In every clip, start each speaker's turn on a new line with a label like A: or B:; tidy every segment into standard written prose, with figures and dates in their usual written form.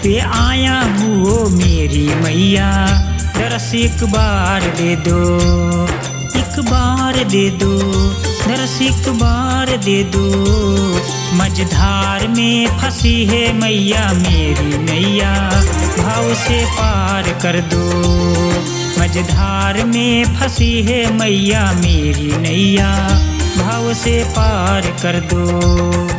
A: पे आया हूँ ओ मेरी मैया, दरस एक बार दे दो, एक बार दे दो, दरस एक बार दे दो। मझधार में फंसी है मैया मेरी नैया, भाव से पार कर दो। मझधार में फंसी है मैया मेरी नैया, भाव से पार कर दो।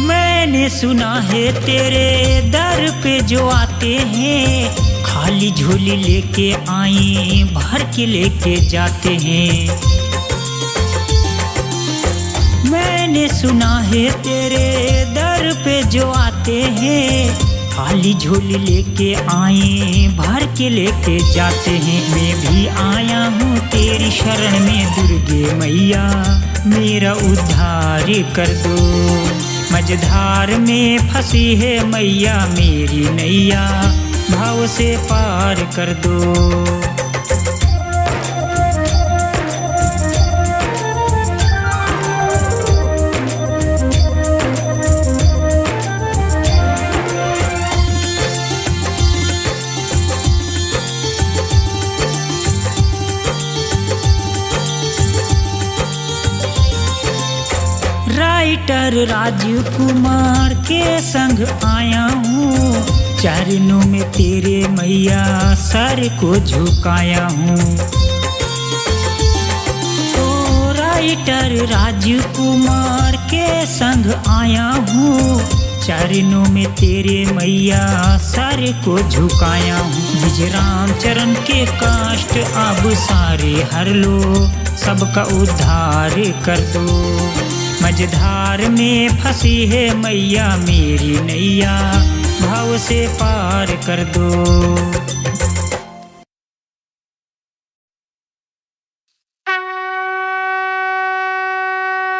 A: मैंने सुना है तेरे दर पे जो आते हैं, खाली झोली लेके आए भर के लेके जाते हैं। मैंने सुना है तेरे दर पे जो आते हैं, खाली झोली लेके आए भर के लेके जाते हैं। मैं भी आया हूँ तेरी शरण में दुर्गे मैया, मेरा उद्धार कर दो। मझधार में फंसी है मैया मेरी नैया, भाव से पार कर दो। राइटर राजकुमार के संग आया हूँ, चरणों में तेरे मैया सर को झुकाया हूँ। ओ राइटर राजकुमार के संग आया हूँ, चरणों में तेरे मैया सर को झुकाया हूँ। विजराम चरण के कष्ट अब सारे हर लो, सबका उद्धार कर दो। मझधार में फंसी है मैया मेरी नैया, भाव से पार कर दो।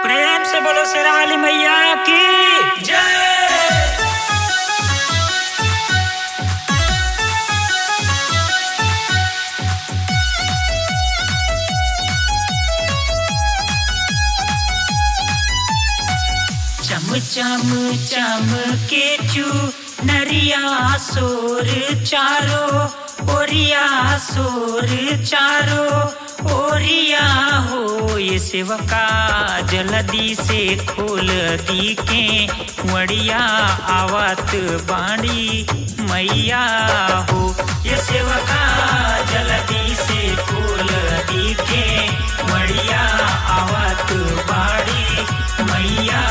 A: प्रेम से बोलो शेरा वाली मैया की जय। चम चम के चू नरिया सोर चारो ओरिया, सोर चारो ओरिया हो। ये सेवका जल्दी से खोल दी के वड़िया, आवत बाड़ी मैया हो। ये सेवका जल्दी से खोल दी के वड़िया, आवत बाड़ी मैया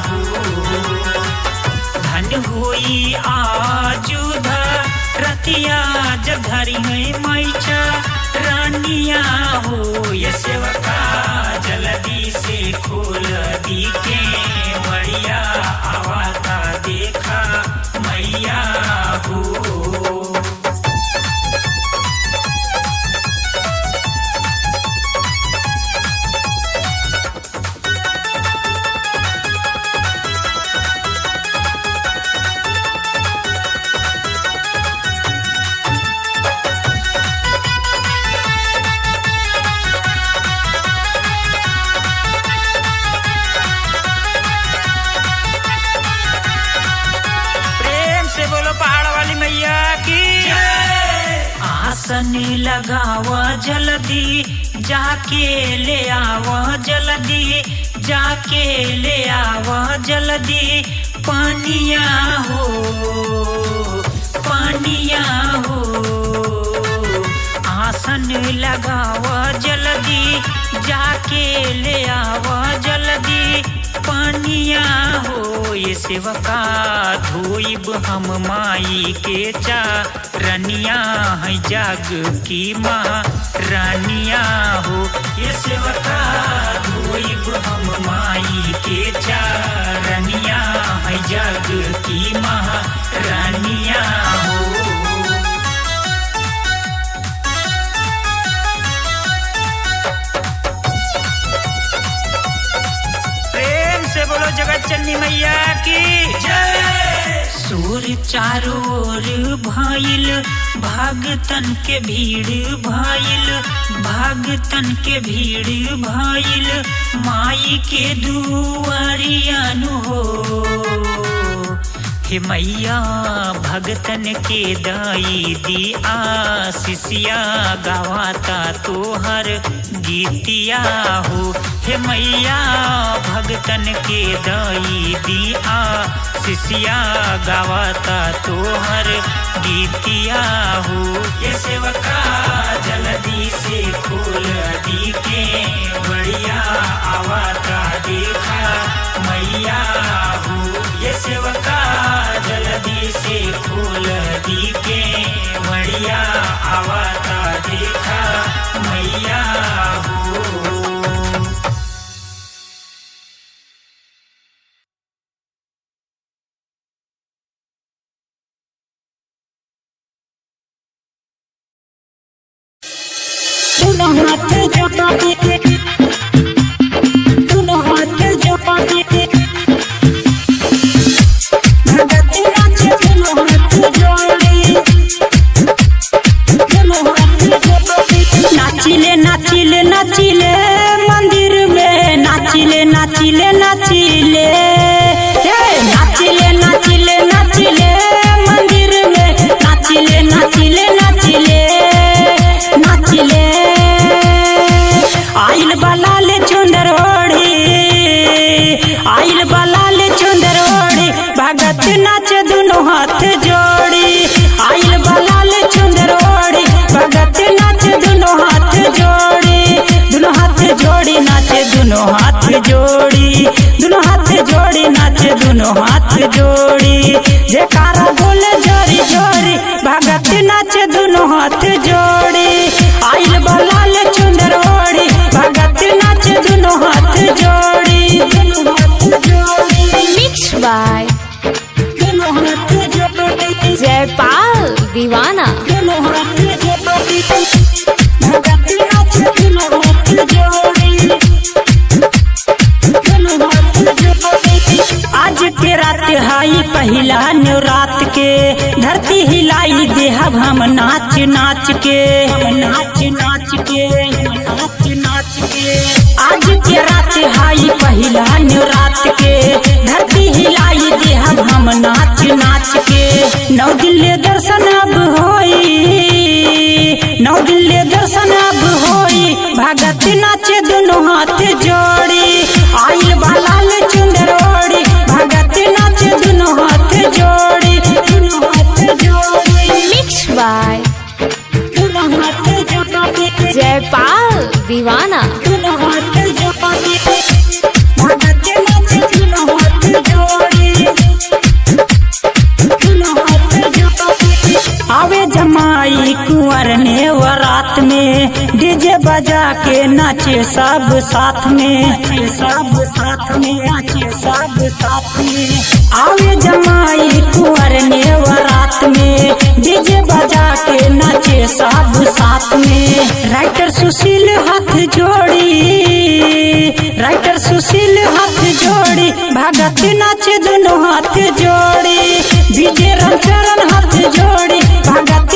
A: हो। धन होई आजू रतिया, जब धरी है मैचा रानिया हो। ये सेवका जल्दी से खोल दी के बढ़िया, आवाता देखा मैया हो। आसन लगावा जल्दी, जाके ले आवा जल्दी, जाके ले आवा जल्दी पानिया हो, पानिया हो। आसन लगावा जल्दी, जाके ले आवा जल्दी पानिया हो। ये सेवका धोइब हम माई के रनिया है जग की माँ रानिया हो। ये सेवका धोइब हम माई के रनिया है जग की माँ रानिया हो। चारों ओर भइल भगतन के भीड़ भइल, भगतन के भीड़ भइल माई के दुआरियान हो। हे मैया भगतन के दाई दी आशीषिया गावाता तोहर गीतिया हो। हे मैया भगतन के दाई दी आशीषिया गावाता तोहर गीतिया हो। ये सेवका जल्दी से खोल दी के बढ़िया आवाता देखा मैया हो। ये सेवका जल्दी से खोल दी के बढ़िया आवाता देखा मैया हो।
B: दोनों हाथ जोड़ा दे, दोनों हाथ जोड़ा दे, भगत नाचे दोनों हाथ जोड़े, दोनों हाथ जोड़े। नाचिले नाचिले नाचिले मंदिर में, नाचिले नाचिले नाचिले, नाचिले नाचिले नाचिले मंदिर में, नाचिले नाचिले नाचिले नाचिले। आइल बलाले चुंदर ओढ़ी, आइल बलाले चुंदर ओढ़ी, भगत नाच दोनों हाथ जोड़ी। आइल बलाले चुंदर ओढ़ी, भगत नाच दोनों हाथ जोड़ी, दोनों हाथ जोड़ी नाचे दोनों हाथ जोड़ी, दोनों हाथ जोड़ी नाचे दोनों हाथ जोड़ी। जयकारा बोले जोरी जोरी, भगत नाच दोनों हाथ जोड़ी। आइल बलाले चुंदर ओढ़ी, भगत नाच दोनों हाथ जोड़ी, दोनों हाथ जोड़ी।
C: मिक्स बाय
B: दोनों हाथ जोड़ी,
C: जयपाल दीवाना।
B: दोनों हाथ जोड़ी, भगत नाच दोनों हाथ जोड़ी, दोनों हाथ जोड़ी। आज के रात हाई पहला नवरात के, धरती हिलाई देहब हम नाच नाच के, नाच नाच के, नाच नाच के। आज के रात हाई पहला नवरात के, धरती हिलाई देहब हम नाच नाच के। 9 दिन ले दर्शन अब होई, 9 दिन ले दर्शन अब होई, भगत नाचे दोनों हाथ जोड़ी। आइल बलाले चुंदर ओढ़ी, भगत नाचे दोनों हाथ जोड़ी, दोनों हाथ जोड़ी।
C: मिक्स बाय
B: दोनों हाथ जोड़ी,
C: जयपाल दीवाना।
B: दोनों हाथ जोड़ी, भगत नाचे दोनों हाथ जोड़ी, दोनों हाथ जोड़ी। आवे जमाई कुंवर ने वरात में, डीजे बजा के नाचे सब साथ में, नाचे सब साथ में, नाचे सब साथ में। आवे जमाई कुंवर ने वरात में, डीजे बजा के नाचे सब साथ में। राइटर सुशील हाथ जोड़ी, राइटर सुशील हाथ जोड़ी, भगत नाचे दोनों हाथ जोड़ी। विजय रामचरण हाथ जोड़ी, भगत